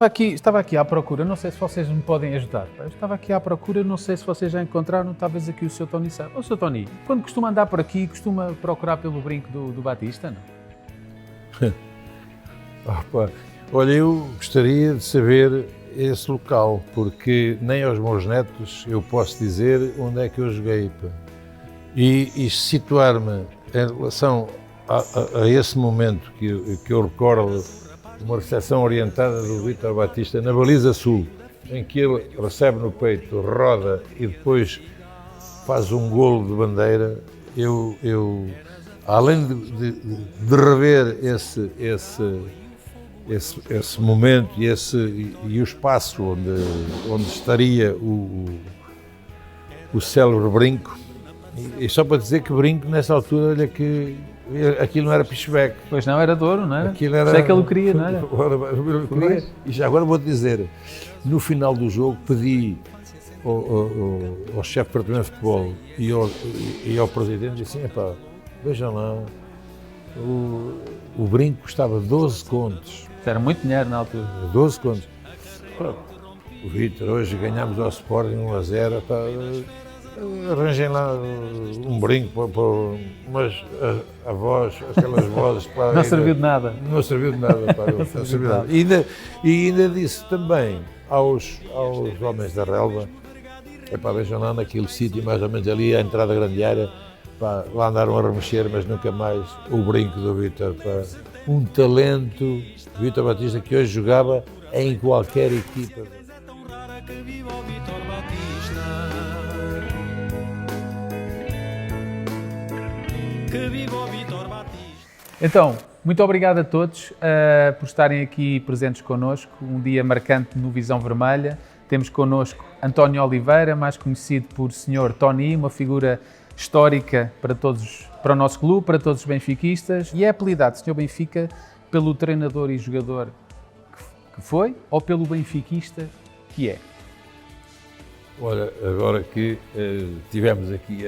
Estava aqui à procura, não sei se vocês me podem ajudar. Eu estava aqui à procura, não sei se vocês já encontraram, talvez aqui o Sr. Tony sabe. Ô Sr. Tony, quando costuma andar por aqui, costuma procurar pelo brinco do Batista, não? Opa, olha, eu gostaria de saber esse local, porque nem aos meus netos eu posso dizer onde é que eu joguei. Pá. E situar-me em relação a esse momento que eu recordo, uma recepção orientada do Vítor Batista na baliza sul, em que ele recebe no peito, roda e depois faz um golo de bandeira, eu além de rever esse momento e o espaço onde estaria o célebre brinco, e só para dizer que brinco nessa altura, olha que aquilo não era pichebeck. Pois não, era de ouro, não era? Aquilo era... Sei que ele queria, não era? Queria. E já agora vou-te dizer, no final do jogo pedi ao chefe de departamento de futebol e ao presidente, disse assim, epá, vejam lá, o brinco custava 12 contos. Isso era muito dinheiro na altura. 12 contos. O Vítor, hoje ganhámos ao Sporting 1-0, arranjem lá um brinco mas a voz, aquelas vozes... Pá, não serviu de nada. Não serviu de nada. Pá, não serviu de nada. E ainda disse também aos homens da relva, vejam lá naquele sítio, mais ou menos ali, à entrada da grande área, pá, lá andaram a remexer, mas nunca mais o brinco do Vítor. Um talento, Vítor Batista, que hoje jogava em qualquer equipa. Então, muito obrigado a todos por estarem aqui presentes connosco, um dia marcante no Visão Vermelha. Temos connosco António Oliveira, mais conhecido por Sr. Tony, uma figura histórica para o nosso clube, para todos os benfiquistas, e é apelidado Sr. Benfica pelo treinador e jogador que foi ou pelo benfiquista que é? Olha, agora que tivemos aqui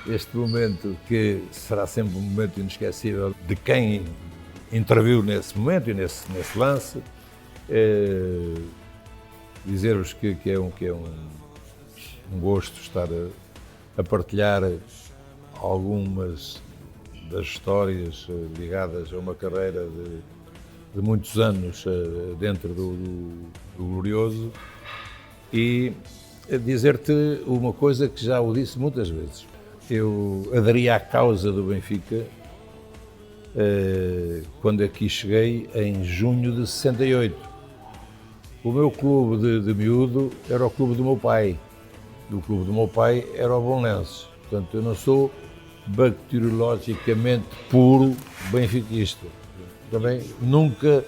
este momento, que será sempre um momento inesquecível de quem interviu nesse momento e nesse lance, dizer-vos que é um gosto estar a partilhar algumas das histórias ligadas a uma carreira de muitos anos dentro do Glorioso, e dizer-te uma coisa que já o disse muitas vezes. Eu aderi à causa do Benfica quando aqui cheguei em junho de 68. O meu clube de miúdo era o clube do meu pai. O clube do meu pai era o Belenenses. Portanto, eu não sou bacteriologicamente puro benfiquista. Também nunca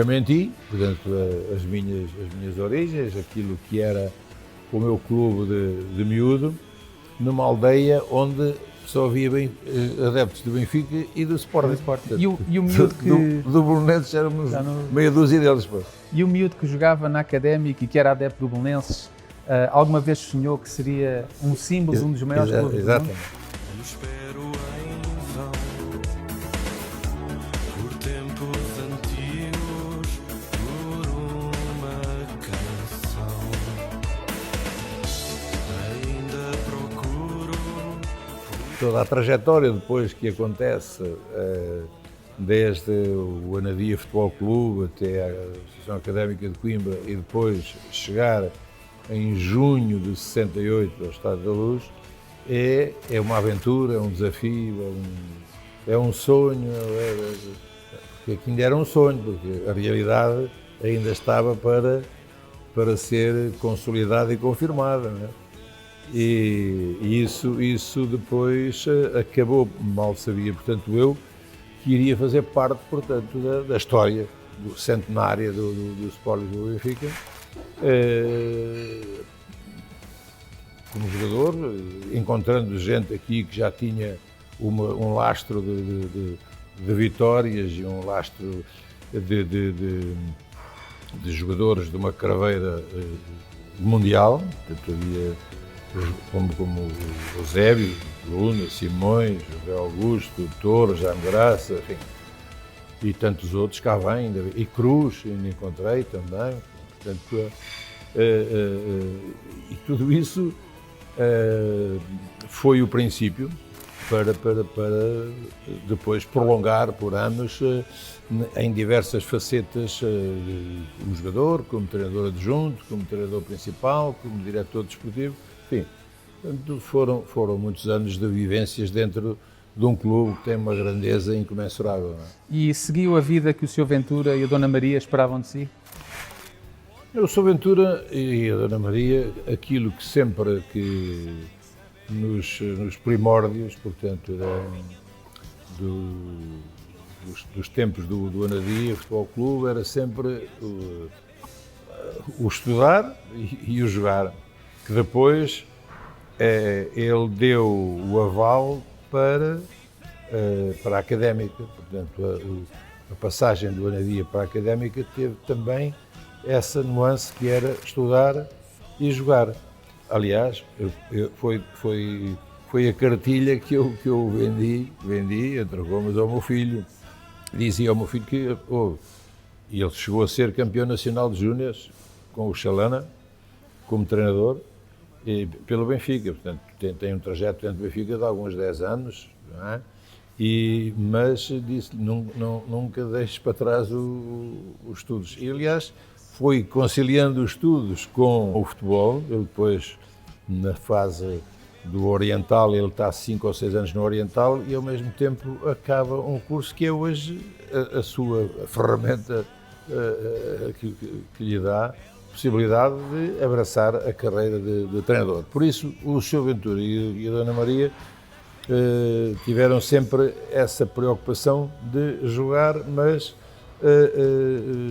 menti. Portanto, as minhas origens, aquilo que era o meu clube de miúdo, numa aldeia onde só havia adeptos do Benfica e do Sporting. Portanto, e o miúdo que... Do Belenenses éramos meia dúzia deles. Pô. E o miúdo que jogava na Académica e que era adepto do Belenenses, alguma vez sonhou que seria um símbolo de um dos maiores clubes do mundo? Exatamente. Toda a trajetória depois que acontece, desde o Anadia Futebol Clube até a Associação Académica de Coimbra e depois chegar em junho de 68 ao Estádio da Luz, é uma aventura, é um desafio, é um sonho, porque aqui ainda era um sonho, porque a realidade ainda estava para ser consolidada e confirmada, não é? E isso depois acabou, mal sabia, portanto, eu que iria fazer parte, portanto, da história do centenária do Sporting do Benfica, como jogador, encontrando gente aqui que já tinha um lastro de vitórias e um lastro de jogadores de uma craveira mundial, portanto, havia como o Eusébio, Luna, Simões, José Augusto, Torres, Jaime Graça, enfim. e tantos outros, cá vem, e Cruz, ainda encontrei também, portanto, e tudo isso foi o princípio para depois prolongar por anos em diversas facetas, como jogador, como treinador adjunto, como treinador principal, como diretor desportivo, enfim, portanto, foram muitos anos de vivências dentro de um clube que tem uma grandeza incomensurável. Não é? E seguiu a vida que o Sr. Ventura e a Dona Maria esperavam de si? Eu sou Ventura e a Dona Maria, aquilo que sempre que nos primórdios, portanto, dos tempos do Anadia Futebol Clube, era sempre o estudar e o jogar, que depois ele deu o aval para a Académica, portanto, a passagem do Anadia para a Académica teve também essa nuance que era estudar e jogar. Aliás, foi a cartilha que eu vendi, entregou-me ao meu filho. Dizia ao meu filho que e ele chegou a ser campeão nacional de júniores com o Chalana, como treinador, pelo Benfica. Portanto, tem um trajeto dentro do Benfica de alguns 10 anos, não é? Mas disse, nunca deixes para trás os estudos. E, aliás, foi conciliando os estudos com o futebol. Ele depois, na fase do Oriental, ele está 5 ou 6 anos no Oriental e, ao mesmo tempo, acaba um curso que é hoje a sua ferramenta que lhe dá a possibilidade de abraçar a carreira de treinador. Por isso, o Sr. Ventura e a Dona Maria tiveram sempre essa preocupação de jogar, mas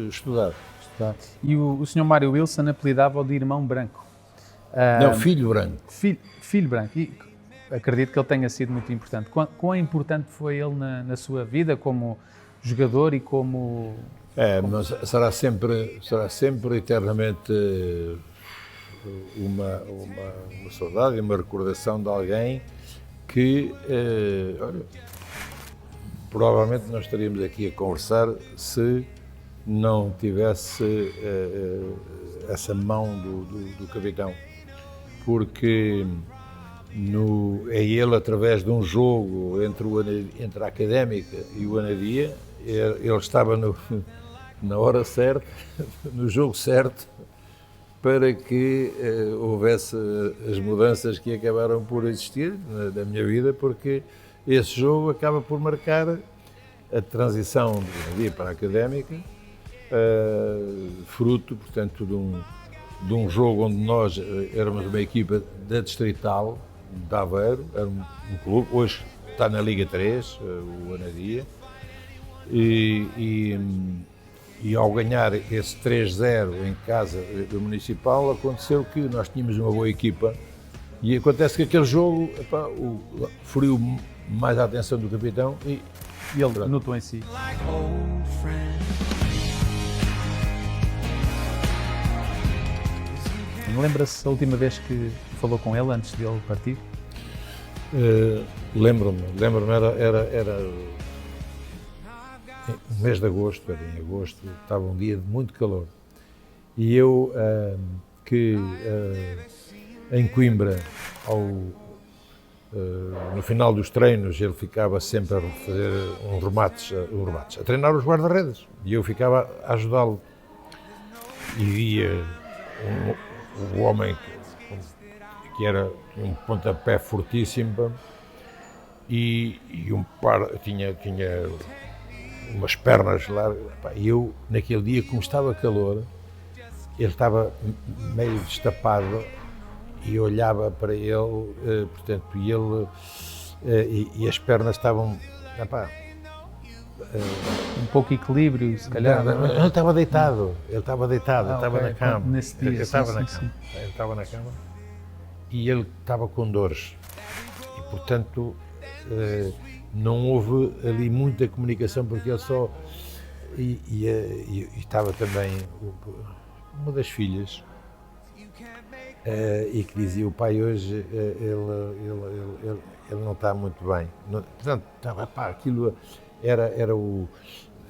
estudar. E o Sr. Mário Wilson apelidava-o de irmão branco. Não, filho branco. Filho branco. E acredito que ele tenha sido muito importante. Quão importante foi ele na sua vida como jogador e como... Mas será sempre eternamente uma saudade e uma recordação de alguém que, olha, provavelmente não estaríamos aqui a conversar se não tivesse essa mão do capitão, porque é ele, através de um jogo entre a Académica e o Anadia, ele estava na hora certa, no jogo certo, para que houvesse as mudanças que acabaram por existir na minha vida, porque esse jogo acaba por marcar a transição do Anadia para a Académica, fruto, portanto, de um jogo onde nós éramos uma equipa da Distrital, de Aveiro, era um clube, hoje está na Liga 3, o Anadia, e ao ganhar esse 3-0 em casa do Municipal, aconteceu que nós tínhamos uma boa equipa e acontece que aquele jogo feriu mais a atenção do capitão e ele notou em si. Lembra-se a última vez que falou com ele antes de ele partir? Lembro-me, era no mês de agosto, era em agosto, estava um dia de muito calor. E eu, em Coimbra, no final dos treinos, ele ficava sempre a fazer uns remates, a treinar os guarda-redes. E eu ficava a ajudá-lo. E via um homem que era um pontapé fortíssimo e tinha umas pernas lá, e eu, naquele dia, como estava calor, ele estava meio destapado e olhava para ele, portanto, e as pernas estavam, um pouco equilíbrio, se calhar. Ele estava deitado, estava na cama. Nesse dia, ele estava na cama e ele estava com dores e, portanto, não houve ali muita comunicação, porque ele só... E estava também uma das filhas, e que dizia, o pai hoje, ele não está muito bem. Portanto, aquilo era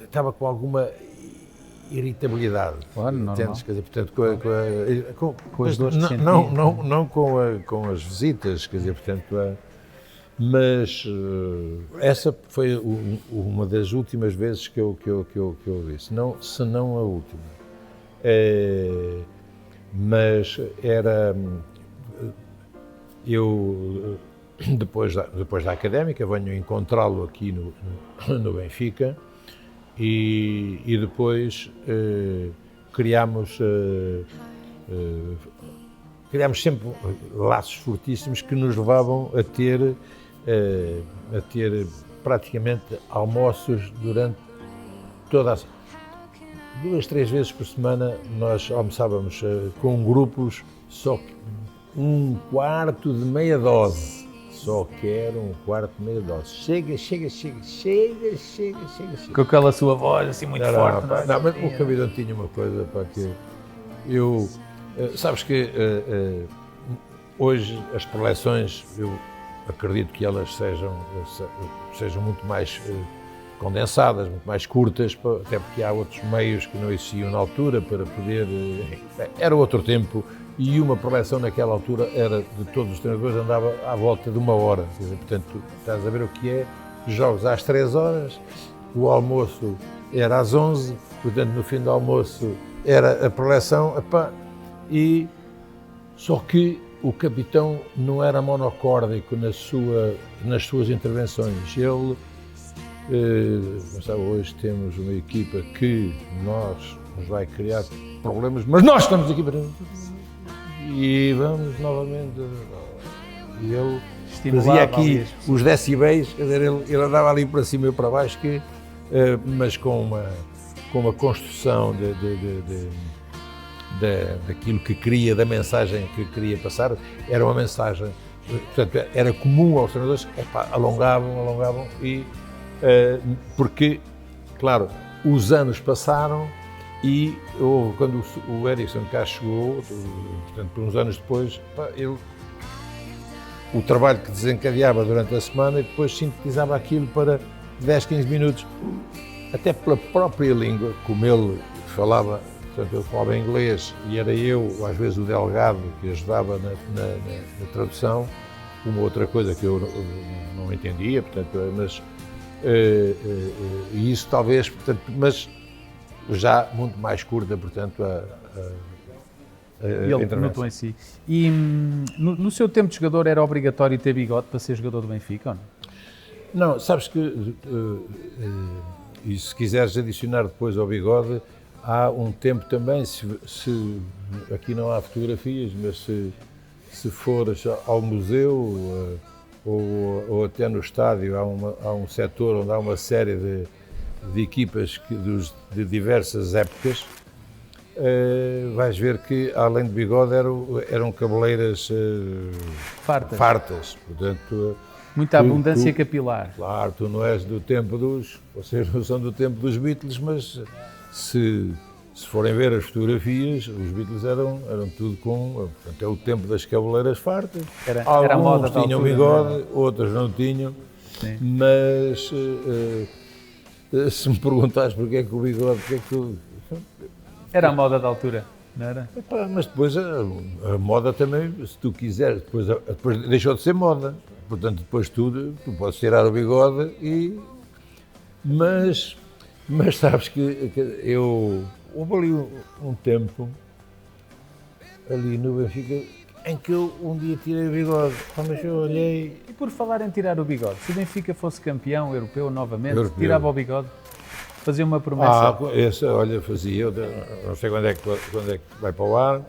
estava com alguma irritabilidade. Claro, normal. Entendes? Quer dizer, portanto, Com as dores que sentia. não com as visitas, quer dizer, portanto, mas essa foi uma das últimas vezes que eu vi, se não a última. Mas era eu depois da académica venho encontrá-lo aqui no Benfica e depois criámos sempre laços fortíssimos que nos levavam a ter praticamente almoços durante toda a 2, 3 vezes por semana nós almoçávamos com grupos, só que um quarto de meia dose. Só quero um quarto de meia dose. Chega. Com aquela sua voz assim muito forte. Não, mas o Cabidão tinha uma coisa para que eu... sabes que hoje as preleções, eu acredito que elas sejam muito mais condensadas, muito mais curtas, até porque há outros meios que não existiam na altura para poder... Era outro tempo e uma preleção naquela altura era, de todos os treinadores, andava à volta de 1 hora. Quer dizer, portanto, estás a ver o que é, jogos às 3 horas, o almoço era às 11, portanto, no fim do almoço era a preleção, e só que o capitão não era monocórdico nas suas intervenções. Ele, hoje temos uma equipa que nos vai criar problemas, mas nós estamos aqui para... E vamos novamente... E ele fazia aqui os decibéis, quer dizer, ele andava ali para cima e para baixo, mas com uma construção daquilo que queria, da mensagem que queria passar. Era uma mensagem, portanto, era comum aos treinadores, alongavam e... porque, claro, os anos passaram e quando o Eriksson cá chegou, portanto, por uns anos depois, o trabalho que desencadeava durante a semana e depois sintetizava aquilo para 10, 15 minutos, até pela própria língua, como ele falava. Portanto, eu falava inglês e era eu, às vezes o delegado, que ajudava na tradução, uma outra coisa que eu não entendia, portanto, mas isso talvez, portanto, mas já muito mais curta, portanto, ele notou em si. E no seu tempo de jogador era obrigatório ter bigode para ser jogador do Benfica, ou não? Não, sabes que, e se quiseres adicionar depois ao bigode, há um tempo também, se aqui não há fotografias, mas se fores ao museu ou até no estádio, há um setor onde há uma série de equipas de diversas épocas, vais ver que, além de bigode, eram cabeleiras fartas. Portanto, muita abundância capilar. Claro, tu não és do tempo vocês não são do tempo dos Beatles, mas se forem ver as fotografias, os Beatles eram tudo portanto, é o tempo das cabeleiras fartas. Era moda da altura, tinham bigode, outros não tinham. Sim. Mas se me perguntares porque é que o bigode, era a moda da altura, não era? Mas depois a moda também, se tu quiseres, depois deixou de ser moda. Portanto, depois tu podes tirar o bigode mas sabes que houve ali um tempo, ali no Benfica, em que eu um dia tirei o bigode, mas eu olhei... E por falar em tirar o bigode, se o Benfica fosse campeão europeu novamente, tirava o bigode? Fazia uma promessa? Fazia, eu não sei quando é que vai para o ar,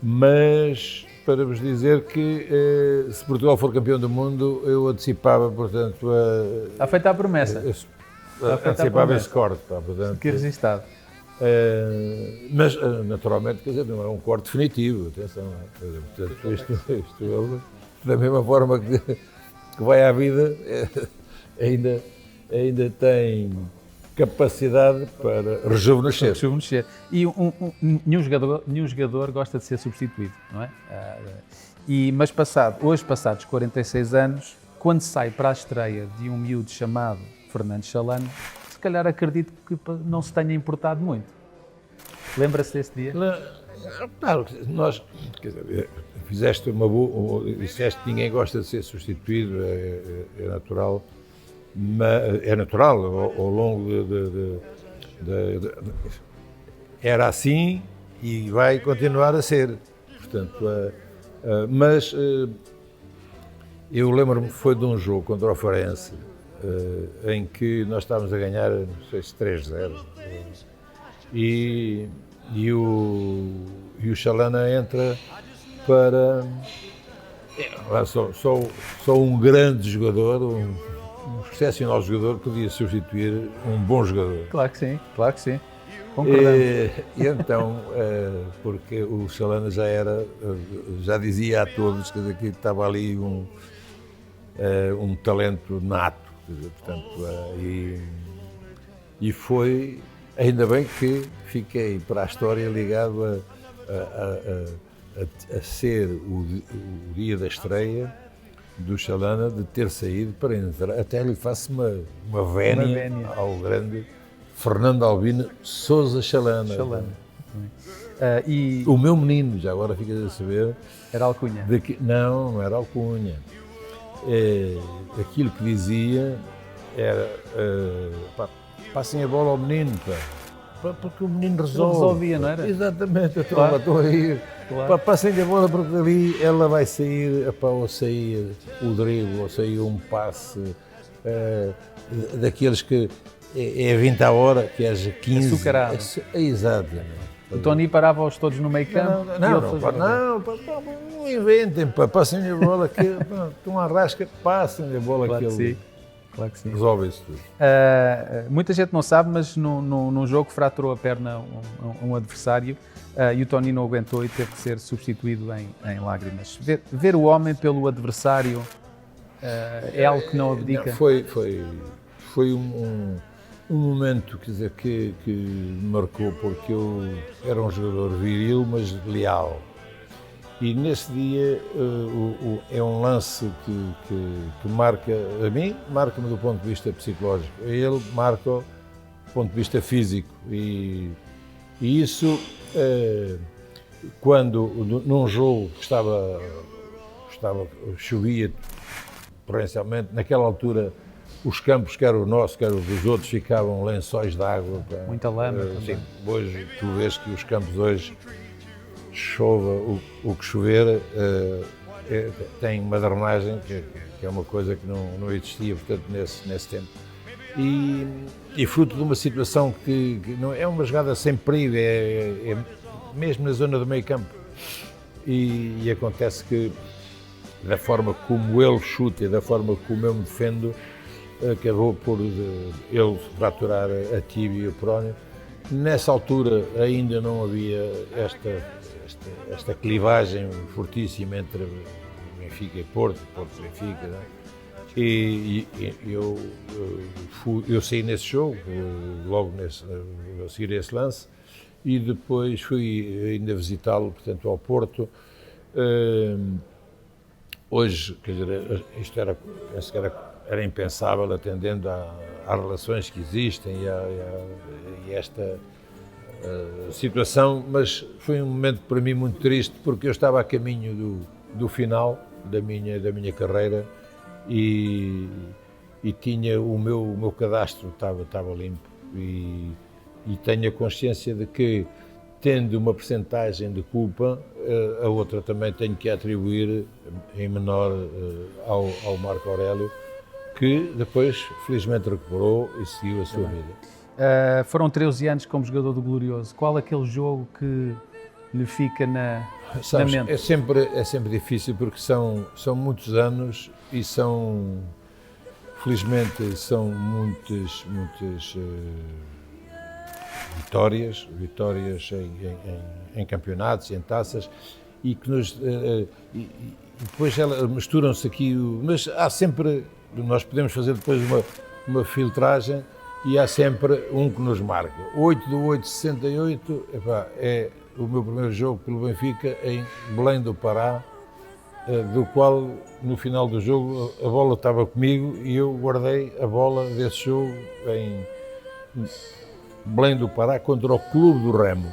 mas para vos dizer que se Portugal for campeão do mundo, eu antecipava, portanto... Está feita a promessa. Antecipava esse corte, portanto... Que registado. Mas, naturalmente, quer dizer, não é um corte definitivo, atenção. Portanto, isto da mesma forma que vai à vida, ainda tem capacidade para rejuvenescer. E nenhum jogador gosta de ser substituído, não é? Mas hoje passados 46 anos, quando sai para a estreia de um miúdo chamado Fernando Chalano, calhar acredito que não se tenha importado muito. Lembra-se desse dia? Claro, nós, quer dizer, fizeste uma boa, disseste que ninguém gosta de ser substituído, é natural, mas é natural, ao longo era assim e vai continuar a ser, portanto, mas eu lembro-me que foi de um jogo contra o Farense, em que nós estávamos a ganhar, não sei se 3-0, e o Chalana entra para... Só um grande jogador, um excepcional jogador podia substituir um bom jogador. Claro que sim, claro que sim. Concordamos. E então, porque o Chalana já dizia a todos que estava ali um talento nato, quer dizer, portanto, e foi, ainda bem que fiquei para a história ligado a ser o dia da estreia do Chalana, de ter saído para entrar, até lhe faço uma vénia ao grande Fernando Albino Sousa Chalana. E o meu menino, já agora ficas a saber. Era alcunha? Não era alcunha. Aquilo que dizia era passem a bola ao menino, porque o menino resolvia, não era? Exatamente, estou a ir. Claro. Passem a bola porque ali ela vai sair, ou sair o drible, ou sair um passe daqueles que é 20 a hora, que é 15. Açucarado. Exatamente. O Tony parava-os todos no meio campo. Não inventem, passem a bola que estão à rasca, passem a bola claro que ele. Claro que sim. Resolve isso tudo. Muita gente não sabe, mas num jogo fraturou a perna um adversário e o Tony não aguentou e teve que ser substituído em lágrimas. Ver o homem pelo adversário é algo que não abdica? Não, foi um momento, quer dizer, que me marcou, porque eu era um jogador viril, mas leal. E nesse dia é um lance que marca, a mim, marca-me do ponto de vista psicológico, a ele marca do ponto de vista físico. E isso, quando num jogo chovia torrencialmente, naquela altura os campos, quer o nosso, quer os dos outros, ficavam lençóis de água. Muita lama. Sim, hoje tu vês que os campos hoje chova o que chover, tem uma drenagem que é uma coisa que não existia, portanto, nesse tempo. E fruto de uma situação que não é uma jogada sem perigo, é mesmo na zona do meio campo. E acontece que, da forma como ele chuta e da forma como eu me defendo, acabou por ele fraturar a tíbia e o perónio. Nessa altura ainda não havia esta clivagem fortíssima entre Benfica e Porto e Benfica, não é? E eu saí nesse jogo, logo a seguir esse lance, e depois fui ainda visitá-lo, portanto, ao Porto. Hoje, quer dizer, isto era impensável, atendendo às relações que existem e esta situação, mas foi um momento para mim muito triste, porque eu estava a caminho do final da minha carreira e tinha o meu cadastro estava limpo e tenho a consciência de que, tendo uma percentagem de culpa, a outra também tenho que atribuir em menor ao Marco Aurélio, que depois felizmente recuperou e seguiu a sua vida. Foram 13 anos como jogador do Glorioso. Qual aquele jogo que lhe fica na mente? É sempre difícil, porque são muitos anos e felizmente são muitas vitórias em campeonatos e em taças, e que depois misturam-se aqui, mas há sempre, nós podemos fazer depois uma filtragem, e há sempre um que nos marca. 8/8/68, é o meu primeiro jogo pelo Benfica em Belém do Pará, do qual, no final do jogo, a bola estava comigo e eu guardei a bola desse jogo Belém do Pará contra o Clube do Remo.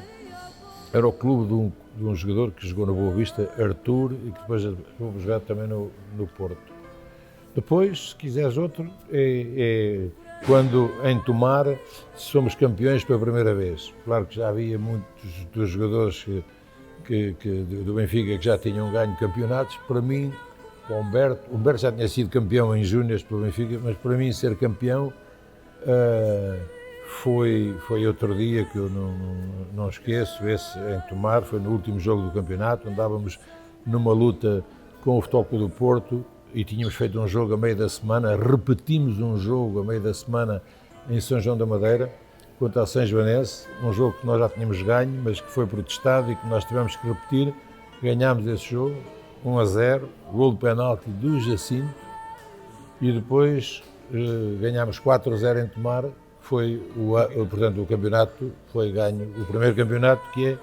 Era o clube de um jogador que jogou na Boa Vista, Arthur, e que depois vou jogar também no Porto. Depois, se quiseres outro, é quando em Tomar somos campeões pela primeira vez. Claro que já havia muitos dos jogadores do Benfica que já tinham ganho campeonatos. Para mim, o Humberto já tinha sido campeão em júniores pelo Benfica, mas para mim ser campeão foi outro dia que eu não esqueço. Esse em Tomar foi no último jogo do campeonato, andávamos numa luta com o Futebol Clube do Porto e tínhamos feito um jogo a meio da semana, repetimos um jogo a meio da semana em São João da Madeira contra a São Joanense, um jogo que nós já tínhamos ganho, mas que foi protestado e que nós tivemos que repetir. Ganhámos esse jogo 1-0, gol de penalti do Jacinto, e depois ganhámos 4-0 em Tomar. Portanto, o campeonato foi ganho, o primeiro campeonato, que é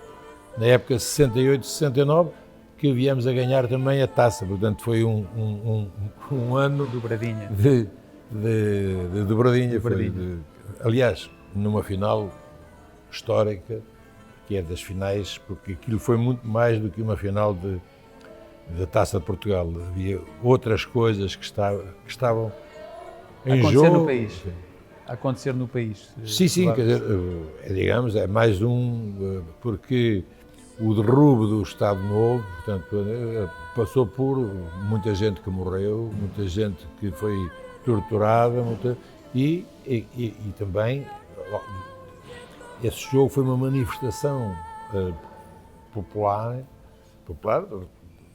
na época 68-69, que viemos a ganhar também a taça. Portanto, foi um ano Dobradinha. de dobradinha. Aliás, numa final histórica, que é das finais, porque aquilo foi muito mais do que uma final da Taça de Portugal. Havia outras coisas que estavam em jogo. No país. A acontecer no país. Sim, quer dizer, digamos, é mais porque o derrubo do Estado Novo, portanto, passou por muita gente que morreu, muita gente que foi torturada, e também esse jogo foi uma manifestação popular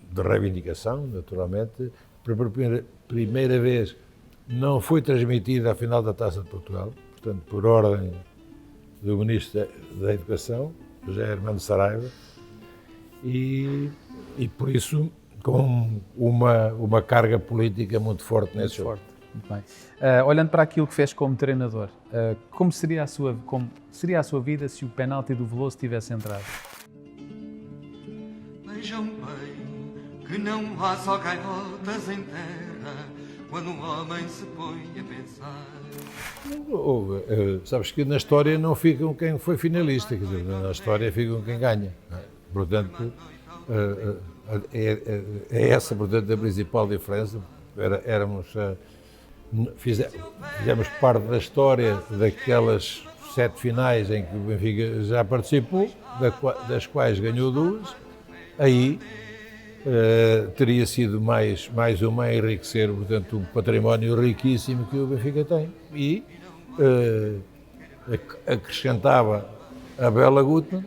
de reivindicação, naturalmente. Pela primeira vez não foi transmitida a final da Taça de Portugal, portanto, por ordem do Ministro da Educação, José Hermano Saraiva, e por isso com uma carga política muito forte nesse jogo. Muito bem. Olhando para aquilo que fez como treinador, como seria a sua vida se o penalti do Veloso tivesse entrado? Vejam bem que não há só gaivotas em terra quando um homem se põe a pensar. Sabes que na história não ficam quem foi finalista, quer dizer, na história ficam quem ganha. Portanto, é essa, portanto, a principal diferença. Fizemos parte da história daquelas 7 finais em que o Benfica já participou, das quais ganhou 2. Aí teria sido mais uma a enriquecer, portanto, um património riquíssimo que o Benfica tem. E acrescentava a Bela Gutmann,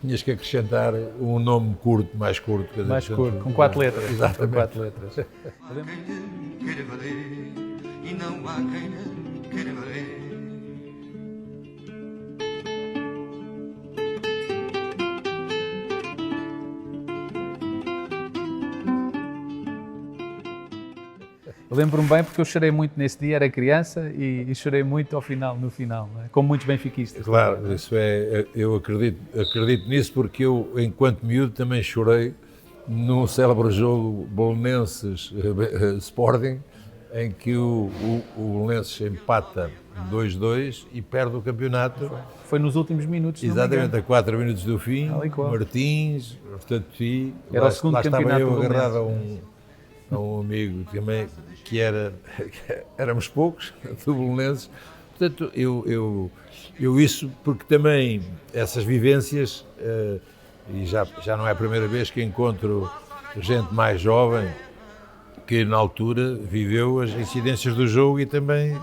tinhas que acrescentar um nome mais curto. Mais curto, com 4 letras. Exatamente. Há quem queira valer e não há quem queira valer. Eu lembro-me bem porque eu chorei muito nesse dia, era criança, e chorei muito no final, não é? Como muitos benfiquistas. Claro, isso eu acredito nisso, porque eu, enquanto miúdo, também chorei num célebre jogo Belenenses Sporting, em que o Belenenses empata 2-2 e perde o campeonato. Foi nos últimos minutos. Exatamente, a 4 minutos do fim, Martins, portanto, era o segundo lá estava campeonato eu agarrado a um amigo também, que éramos poucos, do Belenenses. Portanto, eu isso, porque também essas vivências, e já não é a primeira vez que encontro gente mais jovem que na altura viveu as incidências do jogo e também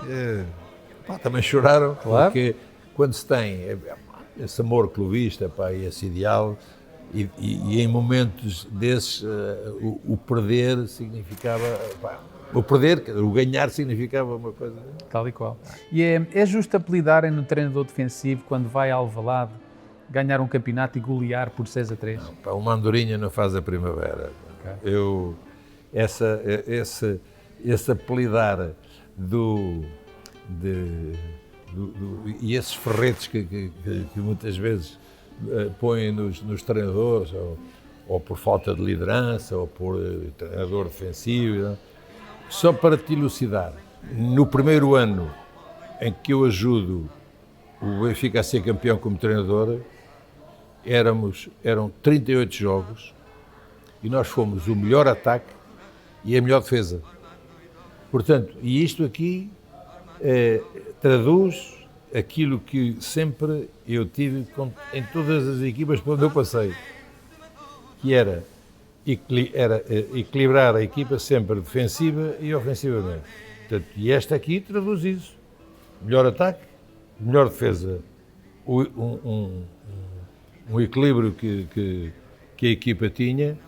choraram, claro. Porque quando se tem esse amor clubista, e esse ideal, e em momentos desses o perder significava, o ganhar significava uma coisa. Tal e qual. E é justo apelidarem no treinador defensivo, quando vai ao Alvalade, ganhar um campeonato e golear por 6-3? Não, uma andorinha não faz a primavera. Okay. Esse apelidar e esses ferretes que muitas vezes põem nos treinadores, ou por falta de liderança, ou por treinador defensivo, só para te elucidar. No primeiro ano em que eu ajudo o Benfica a ser campeão como treinador, eram 38 jogos e nós fomos o melhor ataque e a melhor defesa. Portanto, e isto aqui traduz aquilo que sempre eu tive em todas as equipas por onde eu passei, que era equilibrar a equipa sempre defensiva e ofensivamente. Portanto, e esta aqui traduz isso. Melhor ataque, melhor defesa. Um equilíbrio que a equipa tinha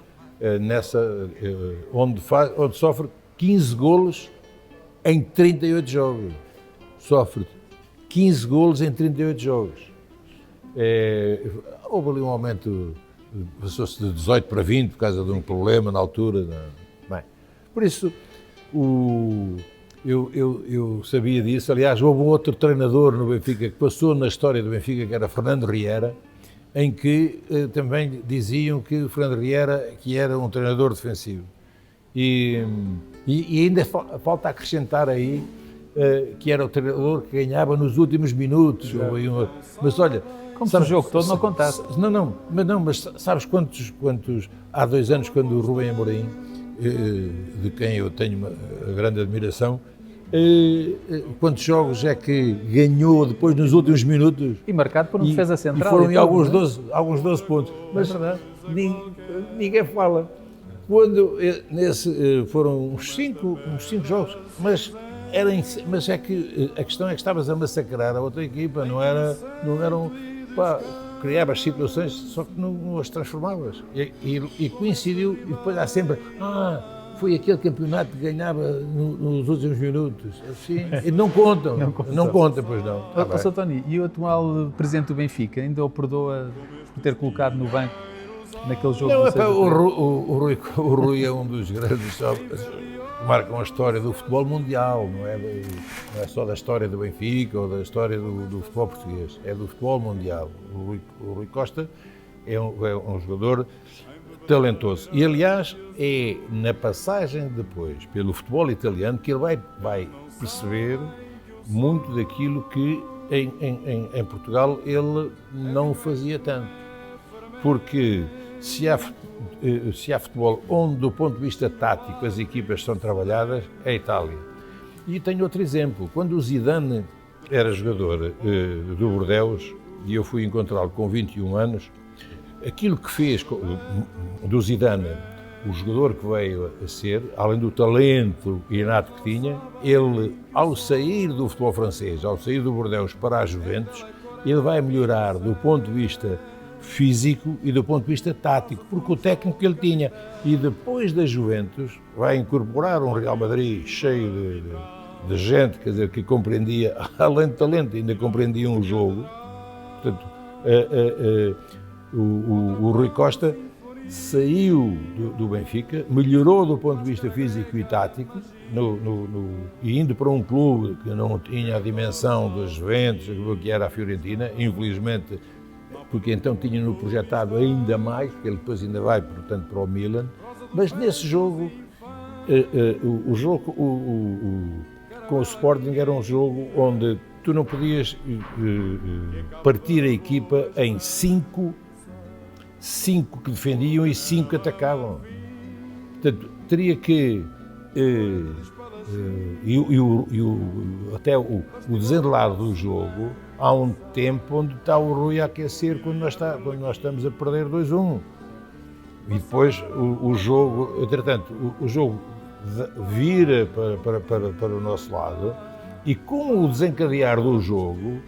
onde sofre 15 golos em 38 jogos. Sofre 15 golos em 38 jogos. Houve ali um aumento, passou-se de 18 para 20 por causa de um problema na altura. Bem, por isso, eu sabia disso. Aliás, houve um outro treinador no Benfica que passou na história do Benfica, que era Fernando Riera, em que também diziam que o Fernando Riera que era um treinador defensivo. E ainda falta acrescentar aí que era o treinador que ganhava nos últimos minutos. Mas olha, como se o jogo todo não contasse. Mas sabes quantos há 2 anos, quando o Rubem Amorim, de quem eu tenho uma grande admiração, quantos jogos é que ganhou depois nos últimos minutos? E marcado por uma defesa central. E foram em alguns 12 pontos. Mas ninguém fala. Quando foram uns 5 jogos, mas é que a questão é que estavas a massacrar a outra equipa, não eram criavas situações, só que não as transformavas. E coincidiu, e depois há sempre, foi aquele campeonato que ganhava nos últimos minutos. Assim, e não contam, pois não. Sr. Tony, e o atual presidente do Benfica ainda o perdoa por ter colocado no banco naquele jogo? O Rui é um dos grandes que marcam a história do futebol mundial, não é só da história do Benfica ou da história do futebol português, é do futebol mundial. O Rui Costa é um jogador talentoso. E, aliás, é na passagem depois pelo futebol italiano que ele vai perceber muito daquilo que em Portugal ele não fazia tanto. Porque se há futebol onde, do ponto de vista tático, as equipas são trabalhadas, é a Itália. E tenho outro exemplo. Quando o Zidane era jogador do Bordeaux, e eu fui encontrá-lo com 21 anos, aquilo que fez do Zidane o jogador que veio a ser, além do talento inato que tinha, ele, ao sair do futebol francês, ao sair do Bordeaux para a Juventus, ele vai melhorar do ponto de vista físico e do ponto de vista tático, porque o técnico que ele tinha. E depois da Juventus vai incorporar um Real Madrid cheio de gente, quer dizer, que compreendia, além de talento, ainda compreendia um jogo. Portanto, o Rui Costa saiu do Benfica, melhorou do ponto de vista físico e tático, e indo para um clube que não tinha a dimensão dos Juventus, que era a Fiorentina, infelizmente, porque então tinha-no projetado ainda mais, porque ele depois ainda vai, portanto, para o Milan. Mas nesse jogo, o jogo com o Sporting era um jogo onde tu não podias partir a equipa em 5 que defendiam e 5 que atacavam. Portanto, teria que... até o desenrolar do jogo, há um tempo onde está o Rui a aquecer quando nós estamos a perder 2-1. E depois o jogo, entretanto, o jogo vira para o nosso lado, e com o desencadear do jogo,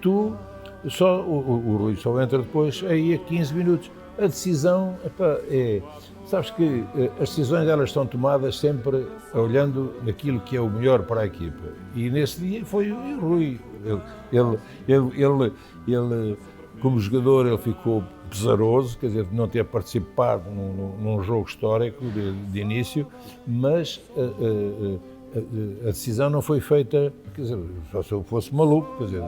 o Rui só entra depois aí a 15 minutos. A decisão, sabes que as decisões elas são tomadas sempre olhando naquilo que é o melhor para a equipa. E nesse dia foi o Rui. Ele como jogador, ele ficou pesaroso, quer dizer, de não ter participado num jogo histórico de início, mas a decisão não foi feita, quer dizer, só se eu fosse maluco, quer dizer,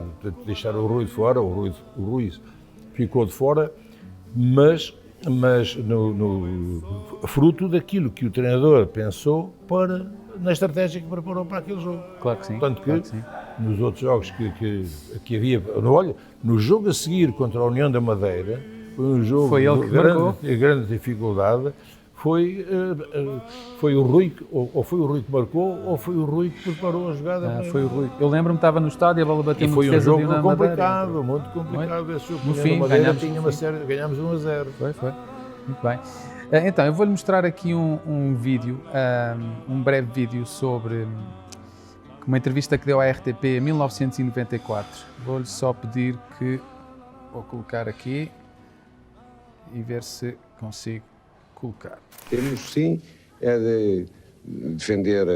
deixar o Rui de fora, o Rui ficou de fora, mas fruto daquilo que o treinador pensou na estratégia que preparou para aquele jogo. Claro que sim. Tanto que, nos outros jogos que havia. Olha, no jogo a seguir contra a União da Madeira, foi um jogo Foi ele que marcou. De grande dificuldade. Foi o Rui, ou foi o Rui que marcou, ou foi o Rui que preparou a jogada. Foi o Rui. Eu lembro-me, estava no estádio e a bola bateu no foi um defesa jogo de União da complicado, Madeira. muito complicado. Esse jogo No União fim, da Madeira ganhámos 1-0. Foi. Muito bem. Então, eu vou-lhe mostrar aqui um vídeo, um breve vídeo sobre uma entrevista que deu à RTP em 1994. Vou-lhe só pedir que... Vou colocar aqui e ver se consigo colocar. Temos, sim, é de defender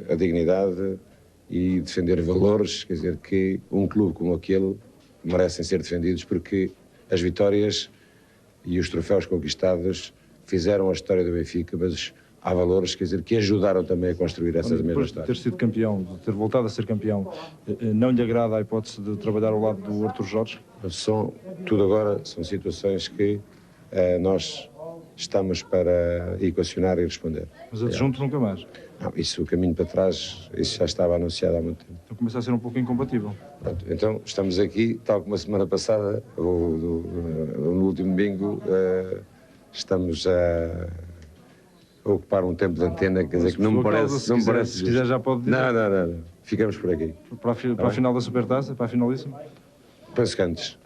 a dignidade e defender valores, quer dizer, que um clube como aquele merecem ser defendidos porque as vitórias e os troféus conquistados fizeram a história do Benfica, mas há valores, quer dizer, que ajudaram também a construir essas mesmas histórias. Depois de ter sido campeão, de ter voltado a ser campeão, não lhe agrada a hipótese de trabalhar ao lado do Artur Jorge? Tudo agora são situações que nós estamos para equacionar e responder. Mas adjunto nunca mais? Não, isso, o caminho para trás, isso já estava anunciado há muito tempo. Então começa a ser um pouco incompatível. Pronto, então estamos aqui, tal como a semana passada, no último domingo, estamos a ocupar um tempo de antena, quer dizer, que não me parece... Se quiser já pode dizer. Não. Ficamos por aqui. Para a final da Supertaça, para a finalíssima? Penso que antes.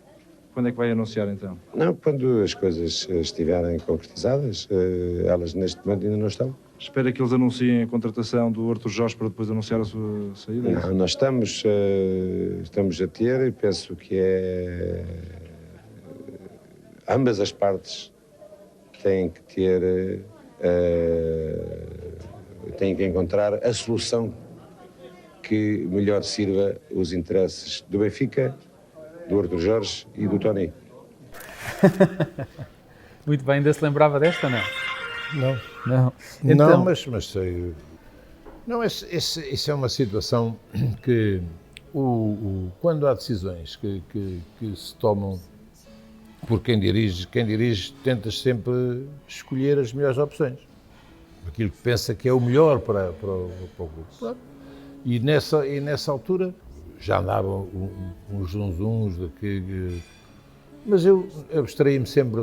Quando é que vai anunciar então? Não, quando as coisas estiverem concretizadas, elas neste momento ainda não estão. Espera que eles anunciem a contratação do Artur Jorge para depois anunciar a sua saída? Não, nós estamos a ter, e penso que ambas as partes têm que ter, têm que encontrar a solução que melhor sirva os interesses do Benfica, do Artur Jorge e do Tony. Muito bem, ainda se lembrava desta, não? Não. Então, Não, mas sei. Não, isso é uma situação que quando há decisões que se tomam por quem dirige tenta sempre escolher as melhores opções. Aquilo que pensa que é o melhor para o clube. E nessa altura já andavam uns zunzuns de que... Mas eu abstraí-me sempre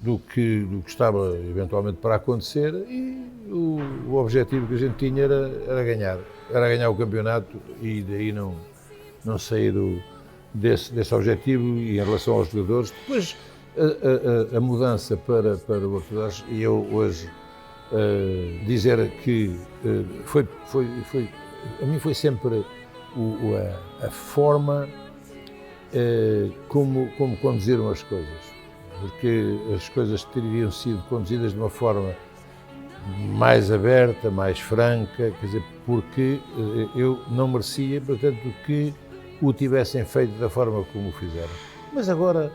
do que estava eventualmente para acontecer e o objetivo que a gente tinha era ganhar o campeonato e daí não sair desse objetivo. E em relação aos jogadores, depois a mudança para o Ortodoxo, e eu hoje dizer que a mim foi sempre a forma como conduziram as coisas, porque as coisas teriam sido conduzidas de uma forma mais aberta, mais franca, quer dizer, porque eu não merecia, portanto, que o tivessem feito da forma como o fizeram. Mas agora,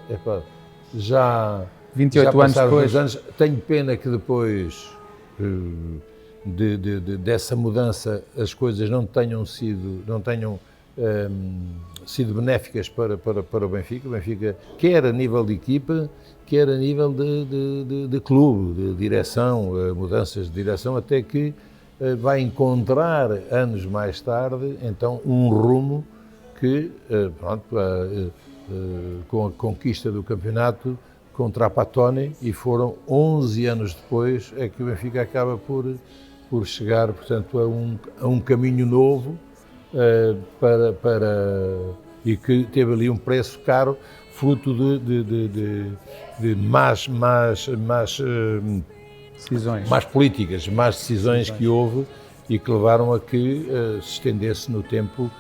já 28 anos depois, anos, tenho pena que depois dessa mudança as coisas não tenham sido benéficas para o Benfica. O Benfica, quer a nível de equipa, quer a nível de clube, de direção, mudanças de direção, até que vai encontrar, anos mais tarde, então, um rumo que, com a conquista do campeonato contra a Patone, e foram 11 anos depois, é que o Benfica acaba por chegar, portanto, a um caminho novo, e que teve ali um preço caro, fruto de más políticas, más decisões que houve e que levaram a que se estendesse no tempo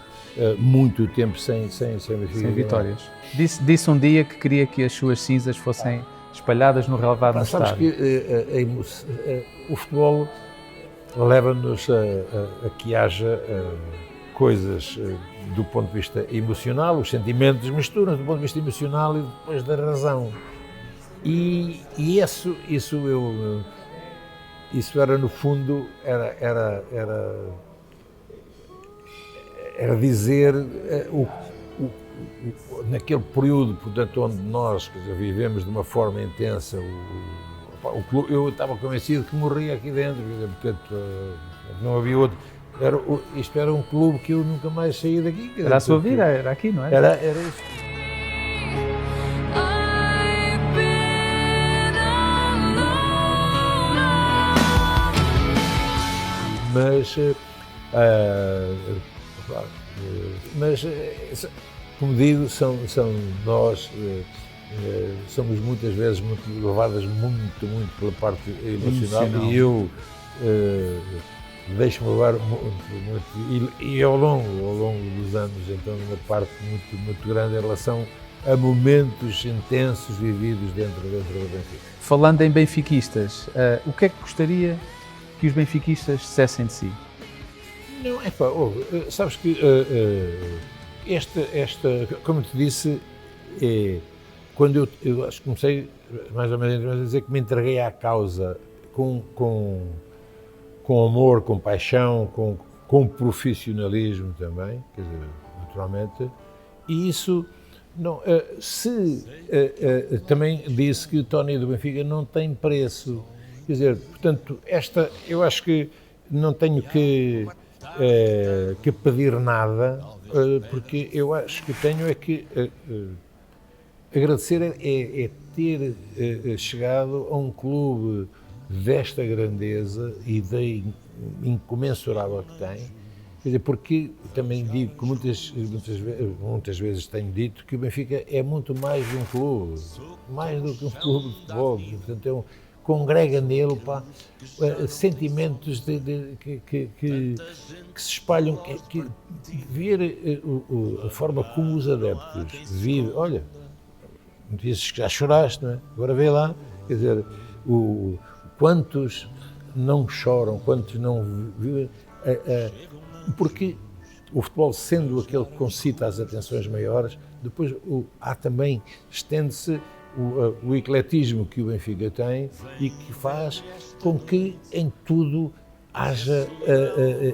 muito tempo sem vitórias. Disse um dia que queria que as suas cinzas fossem espalhadas no relevado do estádio. Sabes que o futebol leva-nos a que haja coisas do ponto de vista emocional, os sentimentos misturam do ponto de vista emocional e depois da razão. E isso era, no fundo, era dizer naquele período, portanto, onde nós vivemos de uma forma intensa, eu estava convencido que morria aqui dentro, portanto, não havia outro. Isto era um clube que eu nunca mais saía daqui. Era a sua vida, era aqui, não é? Era isso. Mas, como digo, nós somos muitas vezes levadas muito pela parte emocional. E eu deixo-me levar muito, e ao longo dos anos, então, uma parte muito grande em relação a momentos intensos vividos dentro do Benfica. Falando em benfiquistas, o que é que gostaria que os benfiquistas dissessem de si? Não, sabes que como te disse, quando eu acho que comecei mais ou menos a dizer que me entreguei à causa com amor, com paixão, com profissionalismo também, quer dizer, naturalmente, e isso não, também disse que o Tony do Benfica não tem preço, quer dizer, portanto, eu acho que não tenho que pedir nada, porque eu acho que tenho que agradecer é ter chegado a um clube desta grandeza e da incomensurável que tem, quer dizer, porque também digo que muitas vezes tenho dito que o Benfica é muito mais de um clube, mais do que um clube de futebol, portanto congrega nele sentimentos que se espalham, ver a forma como os adeptos vivem. Olha, dizes que já choraste, não é? Agora vê lá, quer dizer, quantos não choram, quantos não vivem, porque o futebol, sendo aquele que concita as atenções maiores, depois há também, estende-se o ecletismo que o Benfica tem e que faz com que em tudo haja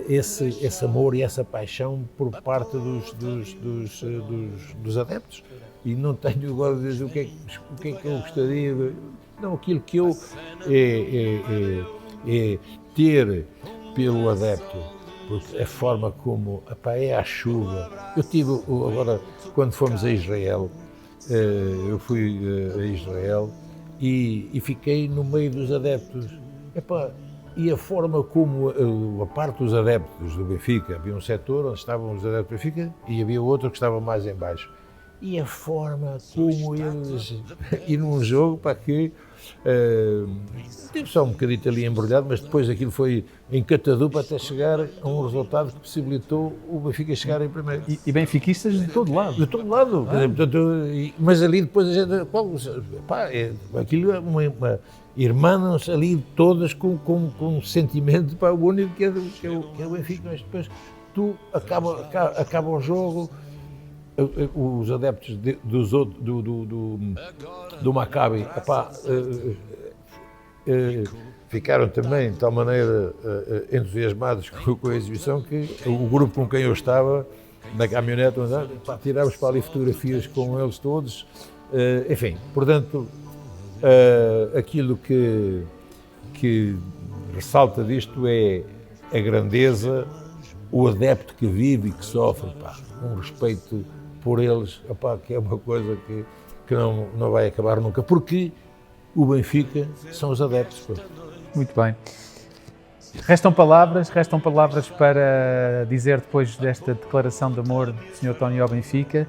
esse amor e essa paixão por parte dos adeptos. E não tenho agora de dizer o que é que eu gostaria de... Não, aquilo que eu é ter pelo adepto, porque a forma como é a chuva. Eu tive agora, quando fomos a Israel, eu fui a Israel e fiquei no meio dos adeptos. E a forma como a parte dos adeptos do Benfica, havia um setor onde estavam os adeptos do Benfica e havia outro que estava mais em baixo. E a forma como eles... E num jogo que tive só um bocadinho ali embrulhado, mas depois aquilo foi em catadupa até chegar a um resultado que possibilitou o Benfica chegar em primeiro. E benfiquistas de todo lado? De todo lado. Portanto, mas ali depois a gente... aquilo é uma irmãs-se ali todas com um sentimento único que é o Benfica. Mas depois acaba o jogo... Os adeptos do Maccabi ficaram também de tal maneira entusiasmados com a exibição que o grupo com quem eu estava na caminhonete tirámos para ali fotografias com eles todos, enfim, portanto aquilo que ressalta disto é a grandeza, o adepto que vive e que sofre, um respeito por eles, que é uma coisa que não vai acabar nunca, porque o Benfica são os adeptos. Muito bem. Restam palavras para dizer depois desta declaração de amor do Sr. Tony ao Benfica.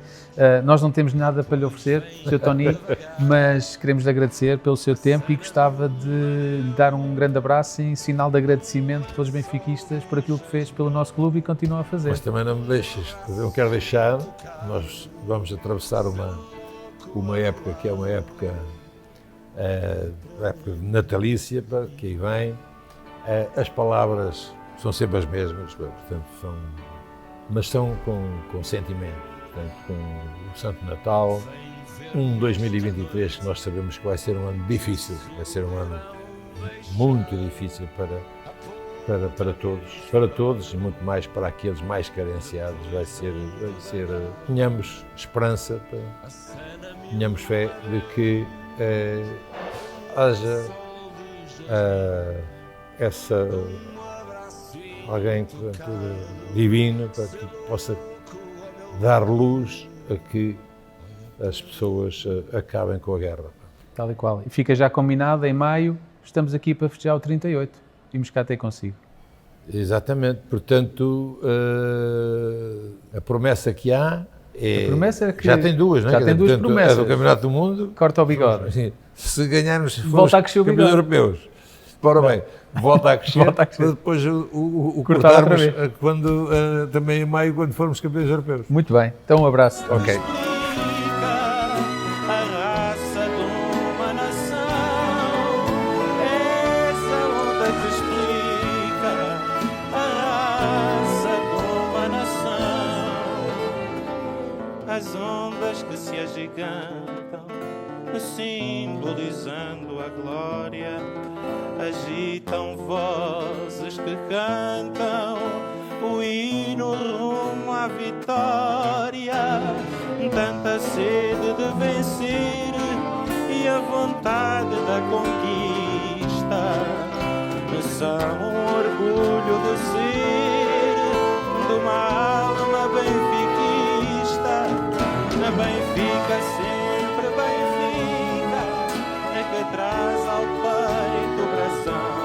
Nós não temos nada para lhe oferecer, Sr. Tony, mas queremos lhe agradecer pelo seu tempo e gostava de lhe dar um grande abraço em sinal de agradecimento pelos benfiquistas por aquilo que fez pelo nosso clube e continua a fazer. Mas também não me deixes, eu quero deixar, nós vamos atravessar uma época que é uma época natalícia, que aí vem. As palavras são sempre as mesmas, portanto, mas são com sentimento, portanto, com o Santo Natal, 2023 que nós sabemos que vai ser um ano difícil, vai ser um ano muito difícil para todos e muito mais para aqueles mais carenciados, vai ser tenhamos esperança, tenhamos fé de que haja alguém portanto, divino para que possa dar luz a que as pessoas acabem com a guerra. Tal e qual. E fica já combinado, em maio, estamos aqui para festejar o 38. Vimos cá ter consigo. Exatamente, portanto, a promessa que há é... A promessa é que... Já tem duas, não é? Já tem duas portanto, promessas. A do Campeonato do Mundo... Corta o bigode. Sim, se ganharmos, se Volta a crescer o campeões bigode. europeus. Ora bem, volta a crescer, Volta a crescer. para depois o Cortar outra cortarmos vez. quando, também em maio, quando formos campeões europeus. Muito bem. Então um abraço. Ok. As ondas que se agigantam, simbolizando a glória, agitam vozes que cantam o hino rumo à vitória. Tanta sede de vencer e a vontade da conquista são um orgulho de ser de uma alma benfiquista. Benfica sempre Benfica, é que traz ao peito o brasão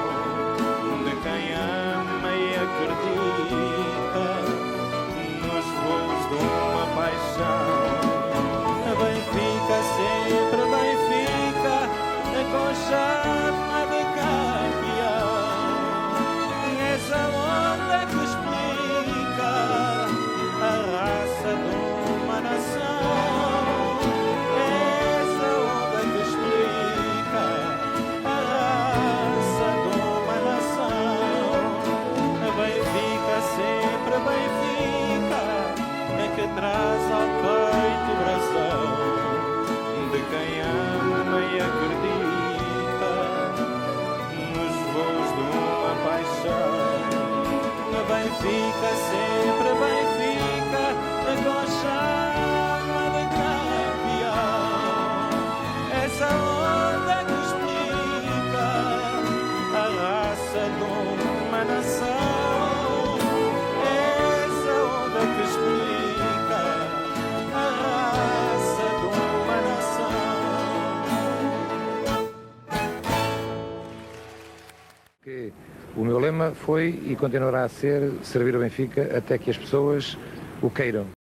de quem ama e acredita nos voos de uma paixão. Benfica sempre Benfica, é com chama de campeão. Essa onda que explica a raça de uma nação. Traz ao peito o brasão de quem ama e acredita nos voos de uma paixão. Benfica sempre Benfica, com chama de campeão. Essa onda que explica a raça de uma nação. Essa onda que explica O meu lema foi e continuará a ser servir o Benfica até que as pessoas o queiram.